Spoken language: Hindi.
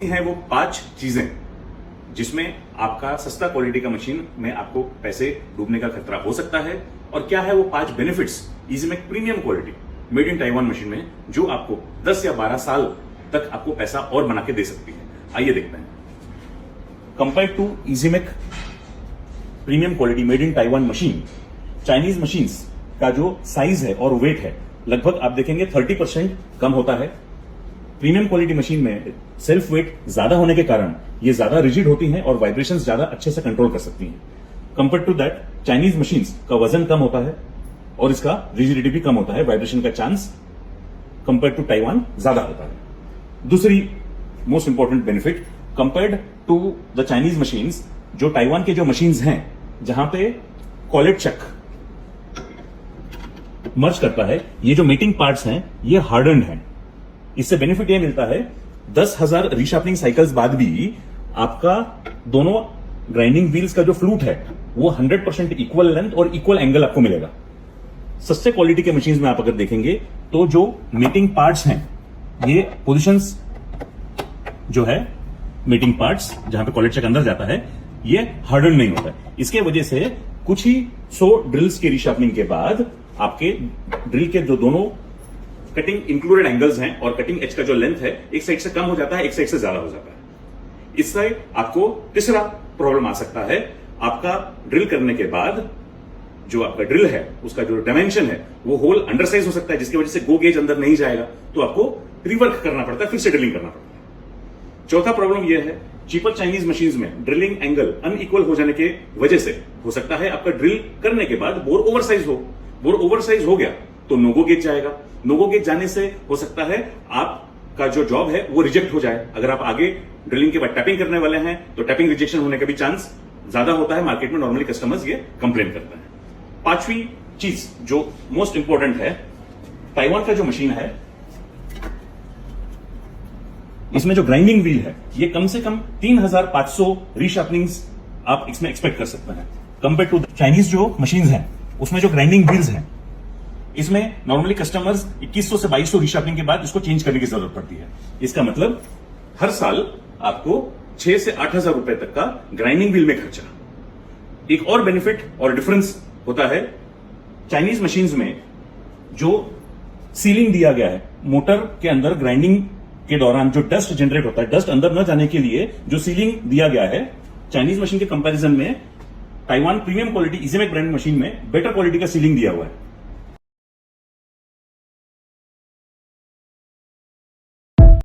हैं वो 5 चीजें जिसमें आपका सस्ता क्वालिटी का मशीन में आपको पैसे डूबने का खतरा हो सकता है। और क्या है वो 5 benefits Easymake premium quality made in Taiwan machine में जो आपको 10 या 12 साल तक आपको पैसा और बना के दे सकती है। आइए देखते हैं। Compare to Easymake premium quality made in Taiwan machine, Chinese machines का जो साइज है और वेट है लगभग आप देखेंगे 30% कम होता है। प्रीमियम क्वालिटी मशीन में सेल्फ वेट ज्यादा होने के कारण ये ज्यादा रिजिड होती हैं और वाइब्रेशंस ज्यादा अच्छे से कंट्रोल कर सकती हैं। Compare to that Chinese machines का वजन कम होता है और इसका रिजिडिटी भी कम होता है, वाइब्रेशन का चांस कंपेयर टू ताइवान ज्यादा होता है। दूसरी most important benefit, compared to the Chinese machines, जो ताइवान के जो मशीन्स हैं जहां पे कॉलेट चक मर्ज करता है, ये जो मीटिंग पार्ट्स हैं ये हार्डन्ड हैं। इससे बेनिफिट ये मिलता है 10,000 रीशार्पनिंग साइकिल्स बाद भी आपका दोनों ग्राइंडिंग व्हील्स का जो फ्लूट है वो 100% इक्वल लेंथ और इक्वल एंगल आपको मिलेगा। सस्ते क्वालिटी के मशीन्स में आप अगर देखेंगे तो जो मीटिंग पार्ट्स हैं ये पोजीशंस जो है मीटिंग पार्ट्स जहां पे कॉलेट चक अंदर जाता है ये हार्डन नहीं होता है। इसके वजह से कुछ ही 100 ड्रिल्स की रीशार्पनिंग के बाद आपके ड्रिल के जो दोनों कटिंग इंक्लूडेड एंगल्स हैं और कटिंग एज का जो लेंथ है एक साइड से कम हो जाता है, एक साइड से ज्यादा हो जाता है। इससे आपको तीसरा प्रॉब्लम आ सकता है, आपका ड्रिल करने के बाद जो आपका ड्रिल है उसका जो डायमेंशन है वो होल अंडरसाइज हो सकता है, जिसकी वजह से गो गेज अंदर नहीं जाएगा तो आपको रिवर्क करना पड़ता है, फिर से ड्रिलिंग करना पड़ता है। चौथा प्रॉब्लम यह है, चीपर चाइनीज मशीन्स में ड्रिलिंग एंगल अनइक्वल हो जाने के वजह से हो सकता है आपका ड्रिल करने के बाद बोर ओवरसाइज हो। बोर ओवरसाइज हो गया तो नोगो गेज जाएगा। नोगो गेज जाने से हो सकता है आपका जो जॉब है वो रिजेक्ट हो जाए। अगर आप आगे ड्रिलिंग के बाद टैपिंग करने वाले हैं तो टैपिंग रिजेक्शन होने का भी चांस ज्यादा होता है। मार्केट में नॉर्मली कस्टमर्स ये कंप्लेन करते हैं। पांचवी चीज जो मोस्ट इंपॉर्टेंट है, ताइवान का जो मशीन है इसमें जो ग्राइंडिंग व्हील है ये कम से कम 3,500 रीशार्पनिंग्स आप इसमें एक्सपेक्ट कर सकते हैं। कंपेयर टू चाइनीज जो मशीन्स हैं उसमें जो ग्राइंडिंग व्हील्स हैं इसमें नॉर्मली कस्टमर्स 2100 से 2200 रीशार्पनिंग के बाद इसको चेंज करने की जरूरत पड़ती है। इसका मतलब हर साल आपको 6 से 8,000 रुपए तक का ग्राइंडिंग व्हील में खर्चा। एक और बेनिफिट और डिफरेंस होता है, चाइनीज मशीन्स में जो सीलिंग दिया गया है मोटर के अंदर ग्राइंडिंग के दौरान जो डस्ट जनरेट होता है, डस्ट अंदर न जाने के लिए जो सीलिंग दिया गया है चाइनीज मशीन के कंपैरिजन में Taiwan premium quality Easymake brand machine में बेटर क्वालिटी का सीलिंग दिया हुआ है।